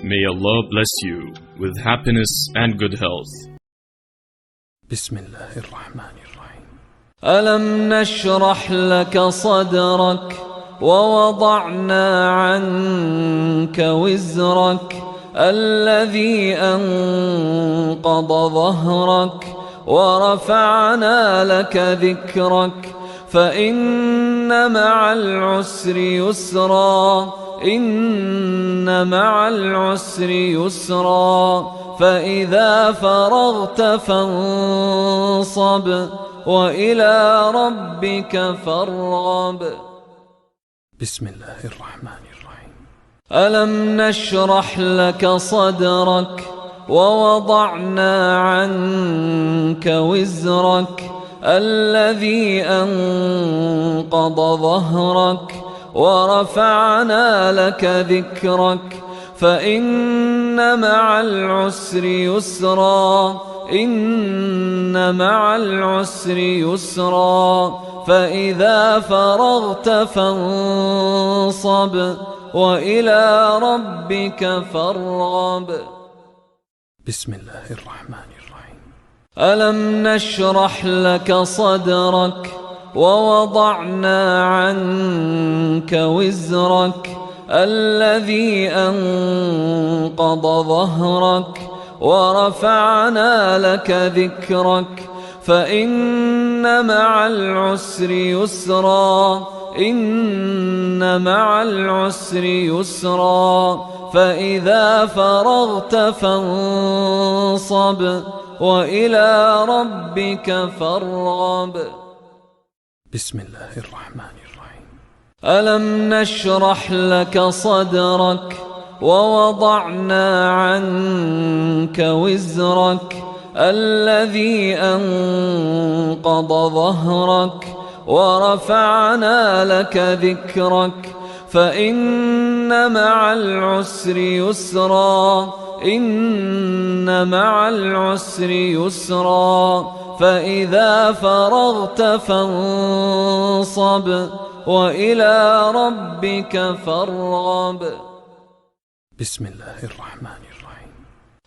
May Allah bless you with happiness and good health. بسم الله الرحمن الرحيم. ألم نشرح لك صدرك ووضعنا عنك وزرك الذي أنقض ظهرك ورفعنا لك ذكرك فإن مع العسر يسرا إن مع العسر يسرا فإذا فرغت فانصب وإلى ربك فارغب. بسم الله الرحمن الرحيم. ألم نشرح لك صدرك ووضعنا عنك وزرك الذي أنقض ظهرك ورفعنا لك ذكرك فإن مع العسر يسرا إن مع العسر يسرا فإذا فرغت فانصب وإلى ربك فارغب. بسم الله الرحمن الرحيم. ألم نشرح لك صدرك ووضعنا عنك وزرك الذي أنقض ظهرك ورفعنا لك ذكرك فإن مع العسر يسرا إن مع العسر يسرا فإذا فرغت فانصب وإلى ربك فارغب. بسم الله الرحمن الرحيم. ألم نشرح لك صدرك ووضعنا عنك وزرك الذي أنقض ظهرك ورفعنا لك ذكرك فإن مع العسر يسرا إن مع العسر يسرا فإذا فرغت فانصب وإلى ربك فارغب. بسم الله الرحمن الرحيم.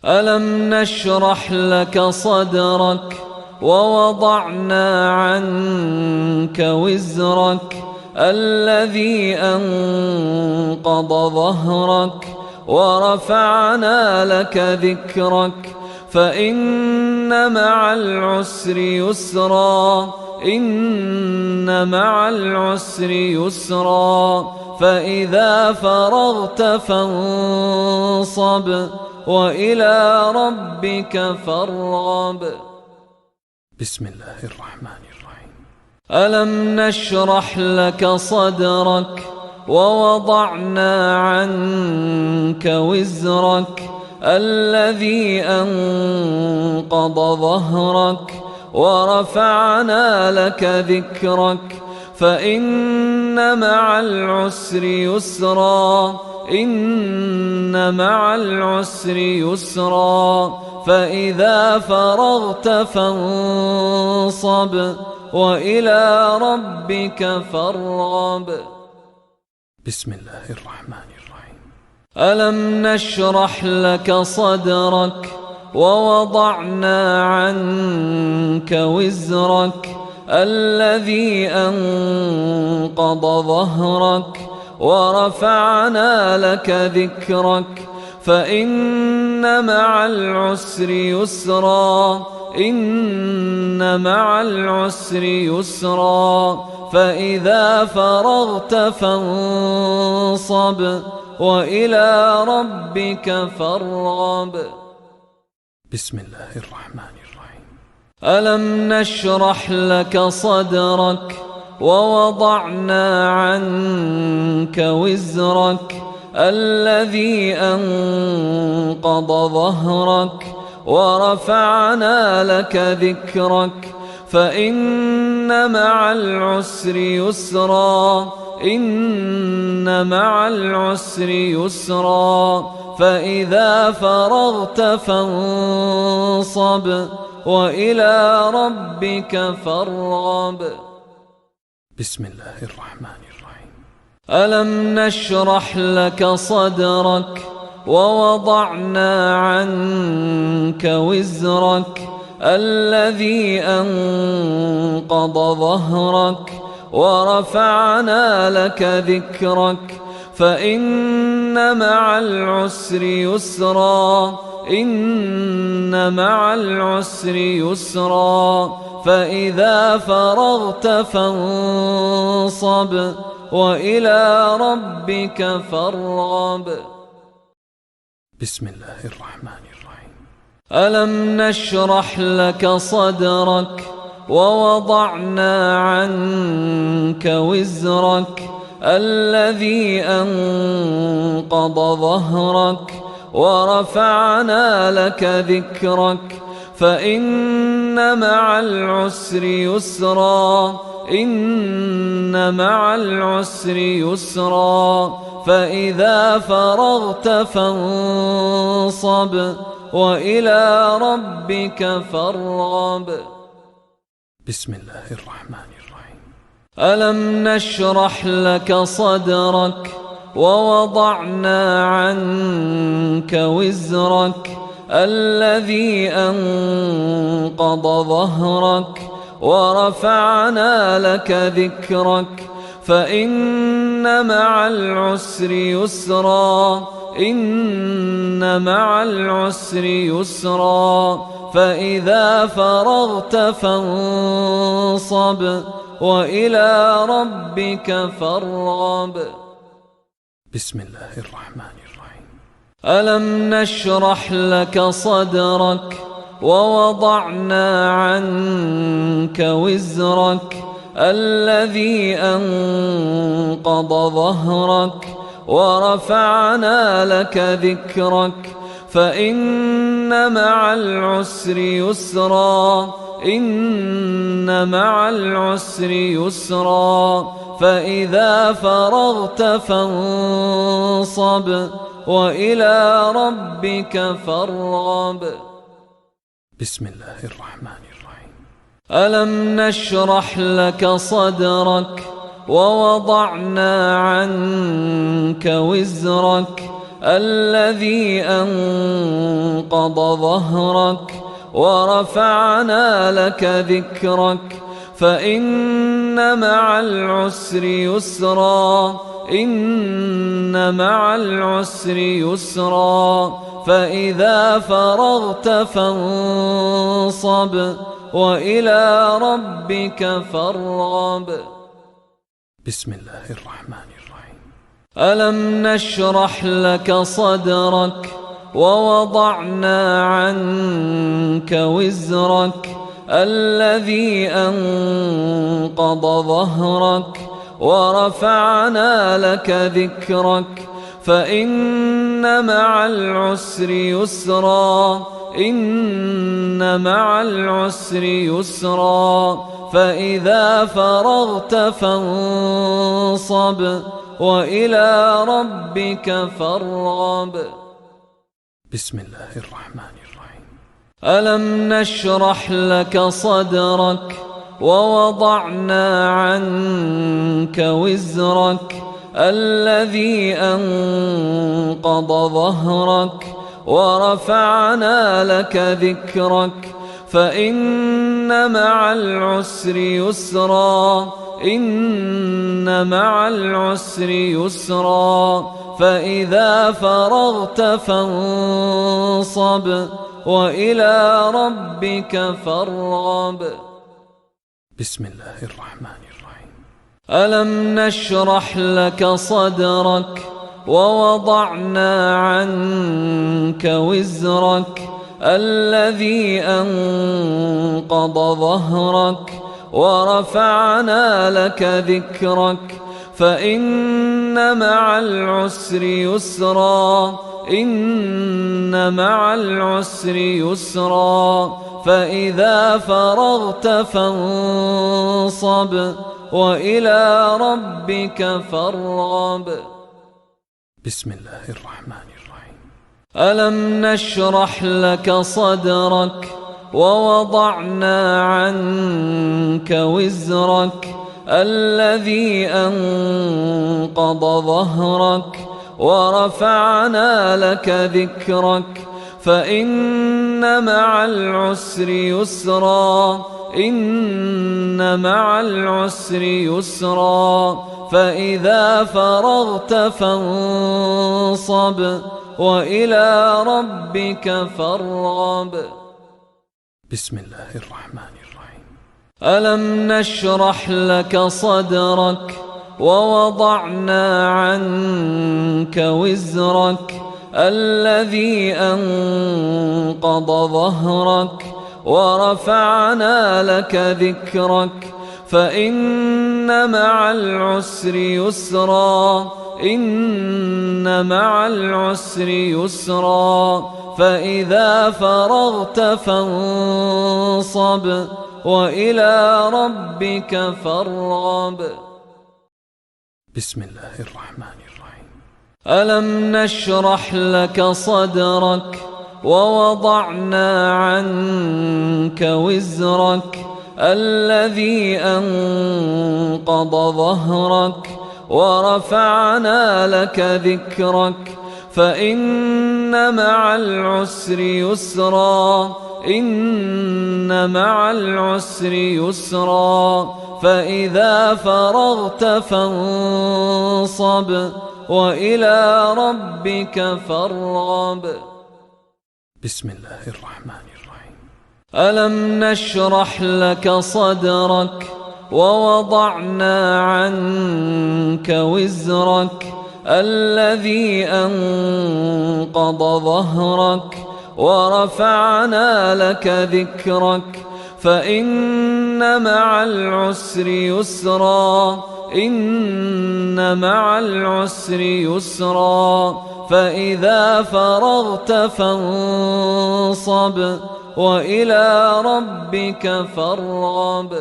ألم نشرح لك صدرك ووضعنا عنك وزرك الذي أنقض ظهرك ورفعنا لك ذكرك فإن مع العسر يسرا إن مع العسر يسرا فإذا فرغت فانصب وإلى ربك فارغب. بسم الله الرحمن الرحيم. ألم نشرح لك صدرك ووضعنا عنك وزرك الذي أنقض ظهرك ورفعنا لك ذكرك فإن مع العسر يسرا إن مع العسر يسرا فإذا فرغت فانصب وإلى ربك فارغب. بسم الله الرحمن الرحيم. ألم نشرح لك صدرك ووضعنا عنك وزرك الذي أنقض ظهرك ورفعنا لك ذكرك فإن مع العسر يسرا إن مع العسر يسرا فإذا فرغت فانصب وإلى ربك فارغب. بسم الله الرحمن الرحيم. ألم نشرح لك صدرك ووضعنا عنك وزرك الذي أنقض ظهرك ورفعنا لك ذكرك فإن مع العسر يسرا إن مع العسر يسرا فإذا فرغت فانصب وإلى ربك فارغب. بسم الله الرحمن الرحيم. ألم نشرح لك صدرك ووضعنا عنك وزرك الذي أنقض ظهرك ورفعنا لك ذكرك فإن مع العسر يسرا إن مع العسر يسرا فإذا فرغت فانصب وإلى ربك فارغب. بسم الله الرحمن الرحيم. ألم نشرح لك صدرك ووضعنا عنك وزرك الذي أنقض ظهرك ورفعنا لك ذكرك فإن مع العسر يسرا إن مع العسر يسرا فإذا فرغت فانصب وإلى ربك فارغب. بسم الله الرحمن الرحيم. ألم نشرح لك صدرك ووضعنا عنك وزرك الذي أنقض ظهرك ورفعنا لك ذكرك فإن مع العسر يسرا إن مع العسر يسرا فإذا فرغت فانصب وإلى ربك فارغب. بسم الله الرحمن الرحيم. ألم نشرح لك صدرك ووضعنا عنك وزرك الذي أنقض ظهرك ورفعنا لك ذكرك فإن مع العسر يسرا إن مع العسر يسرا فإذا فرغت فانصب وإلى ربك فارغب. بسم الله الرحمن الرحيم. ألم نشرح لك صدرك ووضعنا عنك وزرك الذي أنقض ظهرك ورفعنا لك ذكرك فإن مع العسر يسرا إن مع العسر يسرا فإذا فرغت فانصب وإلى ربك فارغب. بسم الله الرحمن الرحيم. ألم نشرح لك صدرك ووضعنا عنك وزرك الذي أنقض ظهرك ورفعنا لك ذكرك فإن مع العسر يسرا إن مع العسر يسرا فإذا فرغت فانصب وإلى ربك فارغب. بسم الله الرحمن الرحيم. ألم نشرح لك صدرك ووضعنا عنك وزرك الذي أنقض ظهرك ورفعنا لك ذكرك فإن مع العسر يسرا إن مع العسر يسرا فإذا فرغت فانصب وإلى ربك فارغب. بسم الله الرحمن الرحيم. ألم نشرح لك صدرك ووضعنا عنك وزرك الذي أنقض ظهرك ورفعنا لك ذكرك فإن مع العسر يسرا إن مع العسر يسرا فإذا فرغت فانصب وإلى ربك فارغب. بسم الله الرحمن الرحيم. ألم نشرح لك صدرك ووضعنا عنك وزرك الذي أنقض ظهرك ورفعنا لك ذكرك فإن مع العسر يسرا إن مع العسر يسرا فإذا فرغت فانصب وإلى ربك فارغب. بسم الله الرحمن الرحيم. ألم نشرح لك صدرك ووضعنا عنك وزرك الذي أنقض ظهرك ورفعنا لك ذكرك فإن مع العسر يسرا إن مع العسر يسرا فإذا فرغت فانصب وإلى ربك فارغب. بسم الله الرحمن الرحيم. ألم نشرح لك صدرك ووضعنا عنك وزرك الذي أنقض ظهرك ورفعنا لك ذكرك فإن مع العسر يسرا إن مع العسر يسرا فإذا فرغت فانصب وإلى ربك فارغب. بسم الله الرحمن الرحيم. ألم نشرح لك صدرك ووضعنا عنك وزرك الذي أنقض ظهرك ورفعنا لك ذكرك فإن مع العسر يسرا إن مع العسر يسرا فإذا فرغت فانصب وإلى ربك فارغب.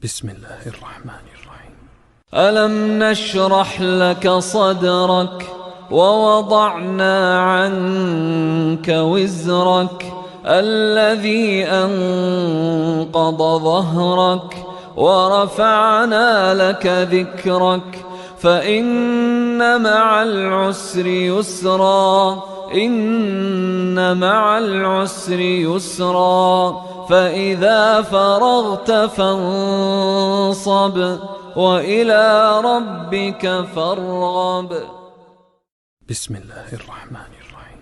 بسم الله الرحمن الرحيم. ألم نشرح لك صدرك ووضعنا عنك وزرك الذي أنقض ظهرك ورفعنا لك ذكرك فإن مع العسر يسرا إن مع العسر يسرا فإذا فرغت فانصب وإلى ربك فارغب. بسم الله الرحمن الرحيم.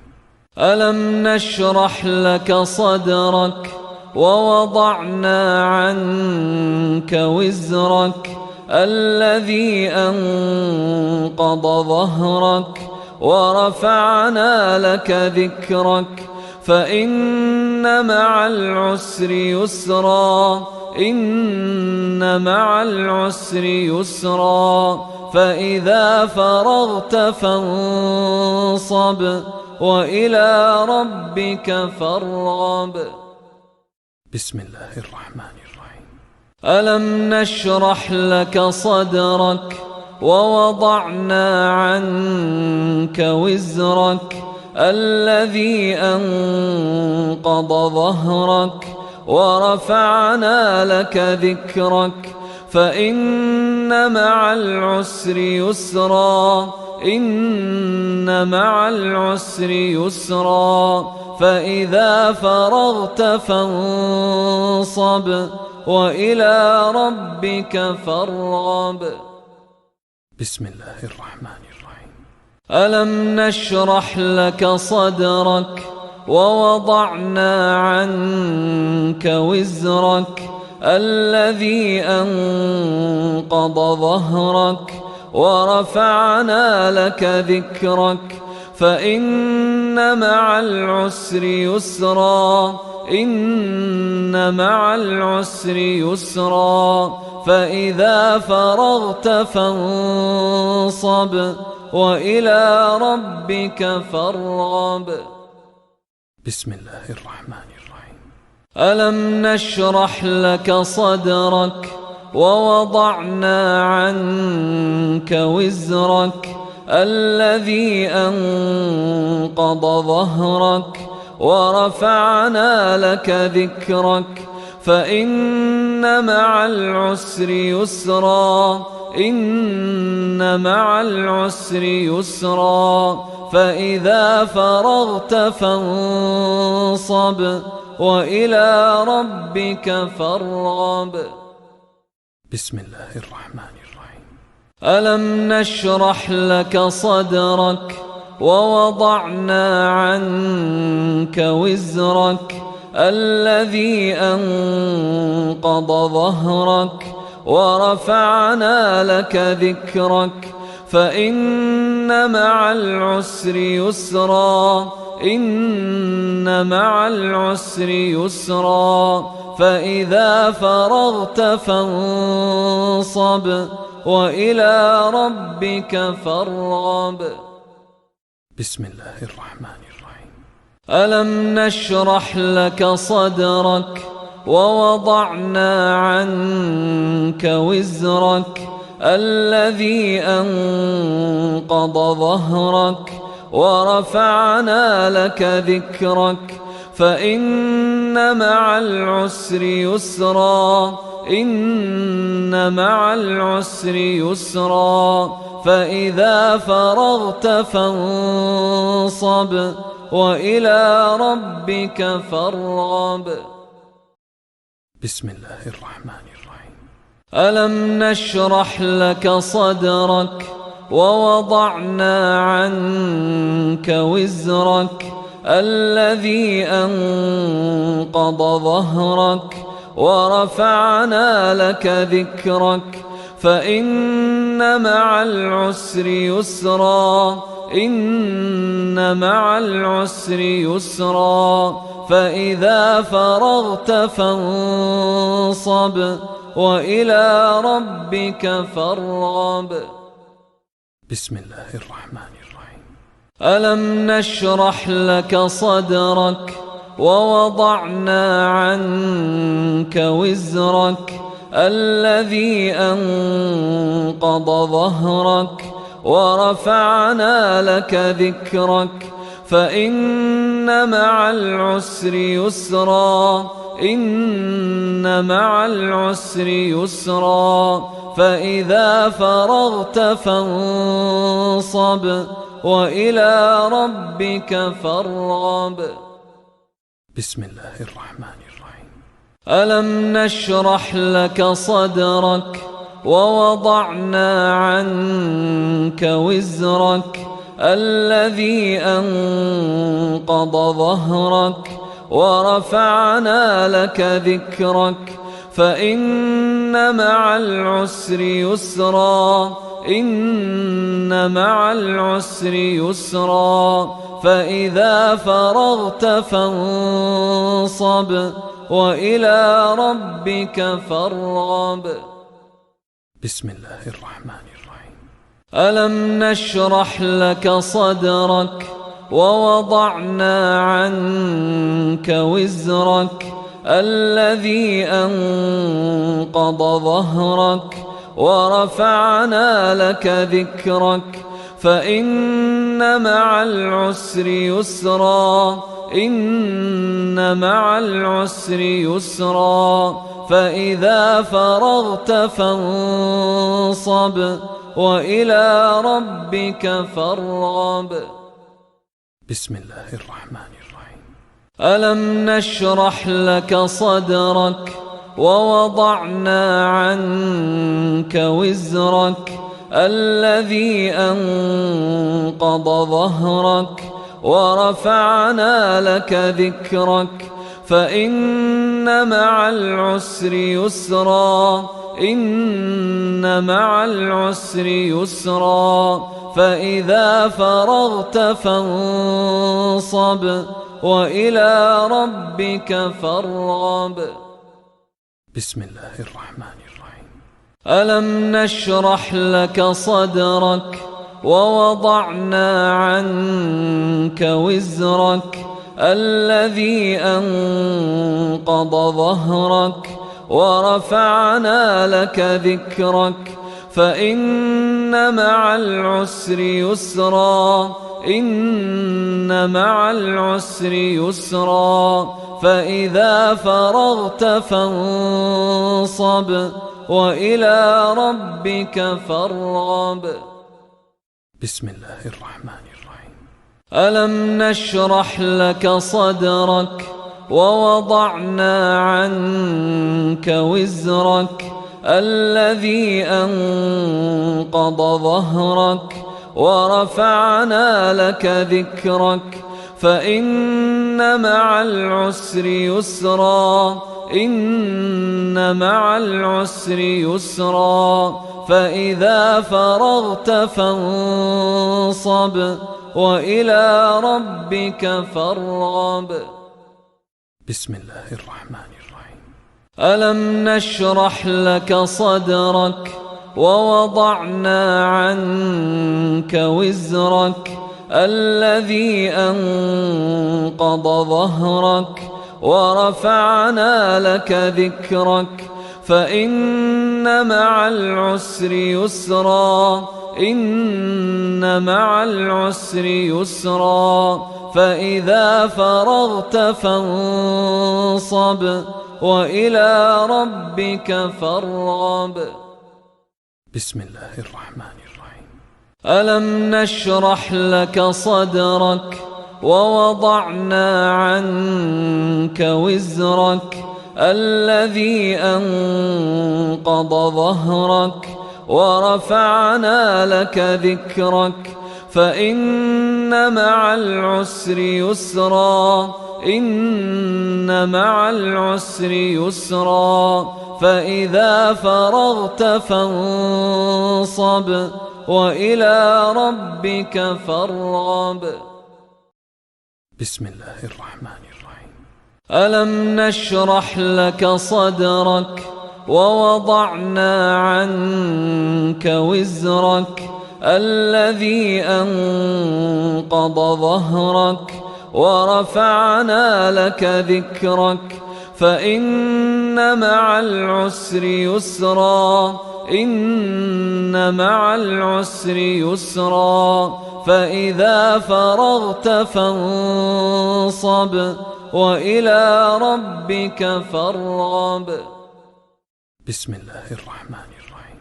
ألم نشرح لك صدرك ووضعنا عنك وزرك الذي أنقض ظهرك ورفعنا لك ذكرك فإن مع العسر يسرا إن مع العسر يسرا فإذا فرغت فانصب وإلى ربك فارغب. بسم الله الرحمن الرحيم. ألم نشرح لك صدرك ووضعنا عنك وزرك الذي أنقض ظهرك ورفعنا لك ذكرك فإن مع العسر يسرا إن مع العسر يسرا فإذا فرغت فانصب وإلى ربك فارغب. بسم الله الرحمن الرحيم. ألم نشرح لك صدرك ووضعنا عنك وزرك الذي أنقض ظهرك ورفعنا لك ذكرك فإن مع العسر يسرا إن مع العسر يسرا فإذا فرغت فانصب وإلى ربك فارغب. بسم الله الرحمن الرحيم. ألم نشرح لك صدرك ووضعنا عنك وزرك الذي أنقض ظهرك ورفعنا لك ذكرك فإن مع العسر يسرا إن مع العسر يسرا فإذا فرغت فانصب وإلى ربك فارغب. بسم الله الرحمن الرحيم. ألم نشرح لك صدرك ووضعنا عنك وزرك الذي أنقض ظهرك ورفعنا لك ذكرك فإن مع العسر يسرا إن مع العسر يسرا فإذا فرغت فانصب وإلى ربك فارغب. بسم الله الرحمن الرحيم. ألم نشرح لك صدرك ووضعنا عنك وزرك الذي أنقض ظهرك ورفعنا لك ذكرك فإن مع العسر يسرا إن مع العسر يسرا فإذا فرغت فانصب وإلى ربك فارغب. بسم الله الرحمن الرحيم. ألم نشرح لك صدرك ووضعنا عنك وزرك الذي أنقض ظهرك ورفعنا لك ذكرك فإن مع العسر يسرا إن مع العسر يسرا فإذا فرغت فانصب وإلى ربك فارغب. بسم الله الرحمن الرحيم. ألم نشرح لك صدرك ووضعنا عنك وزرك الذي أنقض ظهرك ورفعنا لك ذكرك فإن مع العسر يسرا إن مع العسر يسرا فإذا فرغت فانصب وإلى ربك فارغب. بسم الله الرحمن الرحيم. ألم نشرح لك صدرك ووضعنا عنك وزرك الذي أنقض ظهرك ورفعنا لك ذكرك فإن مع العسر يسرا إن مع العسر يسرا فإذا فرغت فانصب وإلى ربك فارغب. بسم الله الرحمن الرحيم. ألم نشرح لك صدرك ووضعنا عنك وزرك الذي أنقض ظهرك ورفعنا لك ذكرك فإن مع العسر يسرا إن مع العسر يسرا فإذا فرغت فانصب وإلى ربك فارغب. بسم الله الرحمن الرحيم. ألم نشرح لك صدرك ووضعنا عنك وزرك الذي أنقض ظهرك ورفعنا لك ذكرك فإن مع العسر يسرا إن مع العسر يسرا فإذا فرغت فانصب وإلى ربك فارغب. بسم الله الرحمن الرحيم. ألم نشرح لك صدرك ووضعنا عنك وزرك الذي أنقض ظهرك ورفعنا لك ذكرك فإن مع العسر يسرا إن مع العسر يسرا فإذا فرغت فانصب وإلى ربك فارغب. بسم الله الرحمن الرحيم. ألم نشرح لك صدرك ووضعنا عنك وزرك الذي أنقض ظهرك ورفعنا لك ذكرك فإن مع العسر يسرا إن مع العسر يسرا فإذا فرغت فانصب وإلى ربك فارغب. بسم الله الرحمن الرحيم. ألم نشرح لك صدرك ووضعنا عنك وزرك الذي أنقض ظهرك ورفعنا لك ذكرك فإن مع العسر يسرا إن مع العسر يسرا فإذا فرغت فانصب وإلى ربك فارغب. بسم الله الرحمن الرحيم. ألم نشرح لك صدرك ووضعنا عنك وزرك الذي أنقض ظهرك ورفعنا لك ذكرك فإن مع العسر يسرا إن مع العسر يسرا فإذا فرغت فانصب وإلى ربك فارغب. بسم الله الرحمن الرحيم. ألم نشرح لك صدرك ووضعنا عنك وزرك الذي أنقض ظهرك ورفعنا لك ذكرك فإن مع العسر يسرا إن مع العسر يسرا فإذا فرغت فانصب وإلى ربك فارغب. بسم الله الرحمن الرحيم.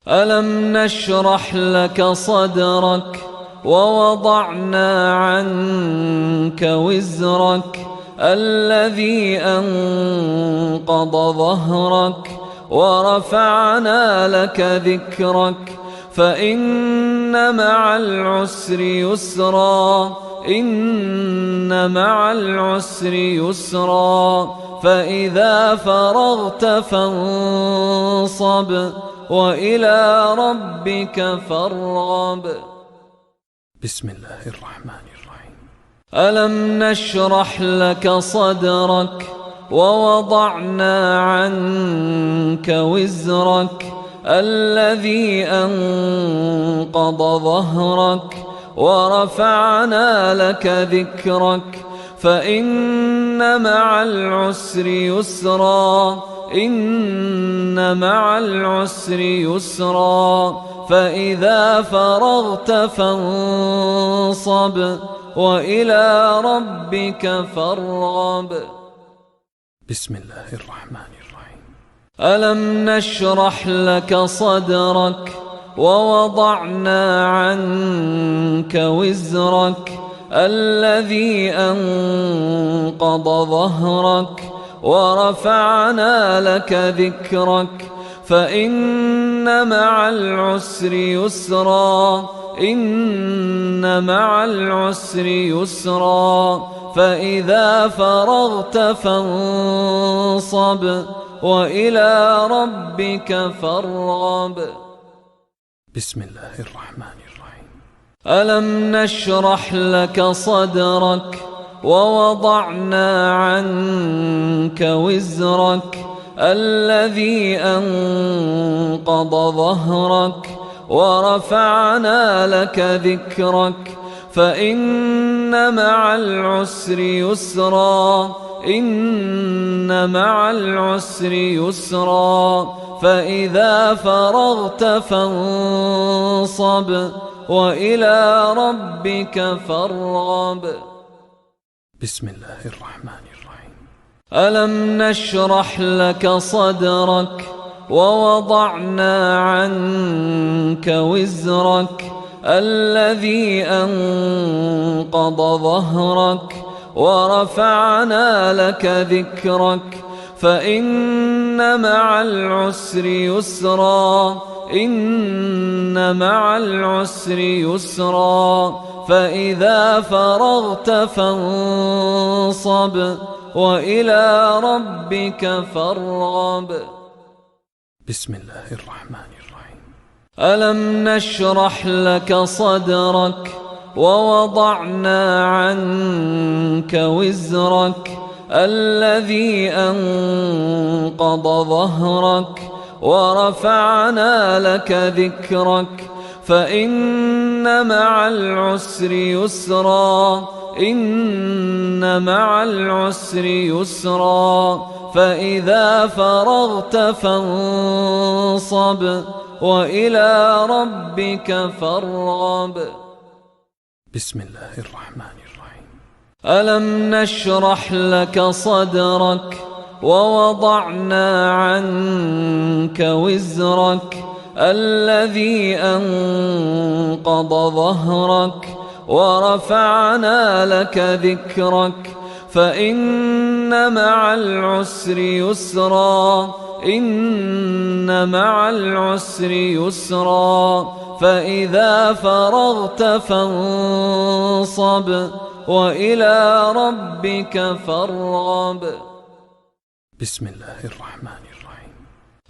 ألم نشرح لك صدرك ووضعنا عنك وزرك الذي أنقض ظهرك ورفعنا لك ذكرك فإن مع العسر يسرا إن مع العسر يسرا فإذا فرغت فانصب وإلى ربك فارغب. بسم الله الرحمن الرحيم. ألم نشرح لك صدرك ووضعنا عنك وزرك الذي أنقض ظهرك ورفعنا لك ذكرك فإن مع العسر يسرا إن مع العسر يسرا فإذا فرغت فانصب وإلى ربك فارغب. بسم الله الرحمن الرحيم. ألم نشرح لك صدرك ووضعنا عنك وزرك الذي أنقض ظهرك ورفعنا لك ذكرك فإن مع العسر يسرا إن مع العسر يسرا فإذا فرغت فانصب وإلى ربك فارغب. بسم الله الرحمن الرحيم. ألم نشرح لك صدرك ووضعنا عنك وزرك الذي أنقض ظهرك ورفعنا لك ذكرك فإن مع العسر يسرا إن مع العسر يسرا فإذا فرغت فانصب وإلى ربك فارغب. بسم الله الرحمن الرحيم. ألم نشرح لك صدرك ووضعنا عنك وزرك الذي أنقض ظهرك ورفعنا لك ذكرك فإن مع العسر يسرا إن مع العسر يسرا فإذا فرغت فانصب وإلى ربك فارغب. بسم الله الرحمن الرحيم. ألم نشرح لك صدرك ووضعنا عنك وزرك الذي أنقض ظهرك ورفعنا لك ذكرك فإن مع العسر يسرا إن مع العسر يسرا فإذا فرغت فانصب وإلى ربك فارغب. بسم الله الرحمن الرحيم. ألم نشرح لك صدرك ووضعنا عنك وزرك الذي أنقض ظهرك ورفعنا لك ذكرك فإن مع العسر يسرا إن مع العسر يسرا فإذا فرغت فانصب وإلى ربك فارغب. بسم الله الرحمن الرحيم.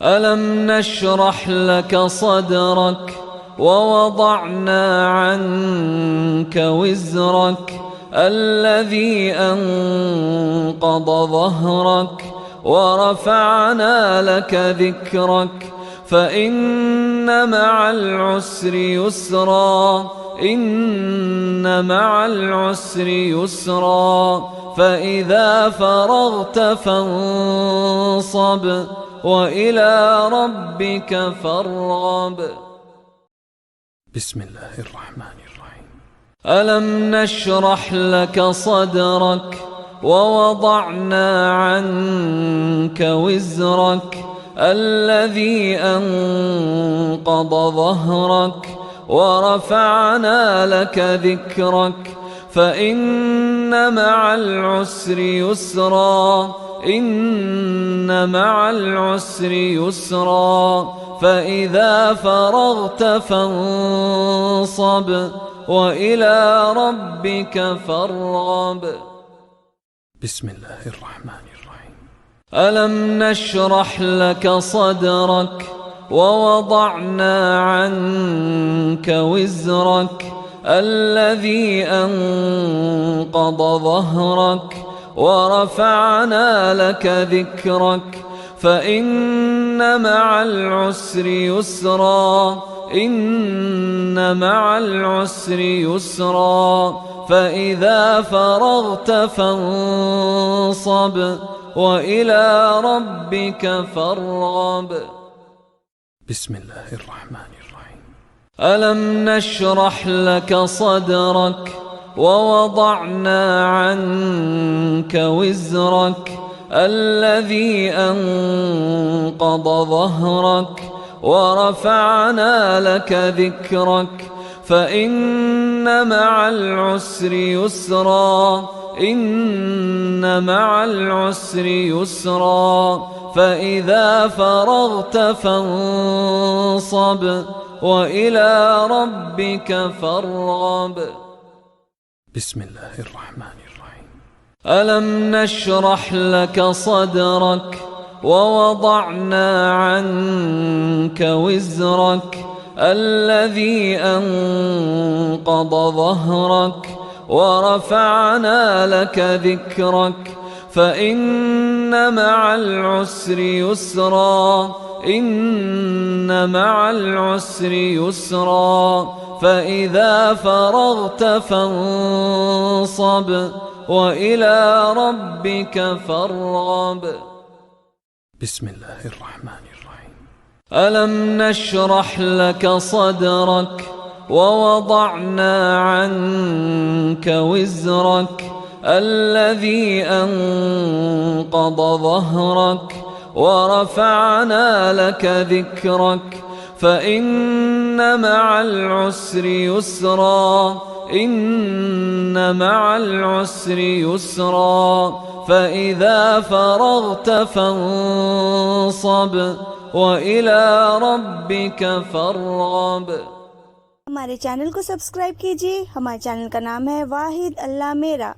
ألم نشرح لك صدرك ووضعنا عنك وزرك الذي أنقض ظهرك ورفعنا لك ذكرك فإن مع العسر يسرا إن مع العسر يسرا فإذا فرغت فانصب وإلى ربك فارغب. بسم الله الرحمن الرحيم. ألم نشرح لك صدرك ووضعنا عنك وزرك الذي أنقض ظهرك ورفعنا لك ذكرك فإن مع العسر يسرا إن مع العسر يسرا فإذا فرغت فانصب وإلى ربك فارغب. بسم الله الرحمن الرحيم. ألم نشرح لك صدرك ووضعنا عنك وزرك الذي أنقض ظهرك ورفعنا لك ذكرك فإن مع العسر يسرا إن مع العسر يسرا فإذا فرغت فانصب وإلى ربك فارغب. بسم الله الرحمن الرحيم. ألم نشرح لك صدرك ووضعنا عنك وزرك الذي أنقض ظهرك ورفعنا لك ذكرك فإن مع العسر يسرا إن مع العسر يسرا فإذا فرغت فانصب وإلى ربك فارغب. بسم الله الرحمن الرحيم. ألم نشرح لك صدرك ووضعنا عنك وزرك الذي أنقض ظهرك ورفعنا لك ذكرك فإن مع العسر يسرا إن مع العسر يسرا فإذا فرغت فانصب وإلى ربك فارغب. بسم الله الرحمن الرحيم. ألم نشرح لك صدرك ووضعنا عنك وزرك الذي أنقض ظهرك ورفعنا لك ذكرك فإن مع العسر يسرا إن مع العسر يسرا فإذا فرغت فانصب وإلى ربك فارغब। हमारे चैनल को सब्सक्राइब कीजिए। हमारे चैनल का नाम है वाहिद अल्लाह मेरा।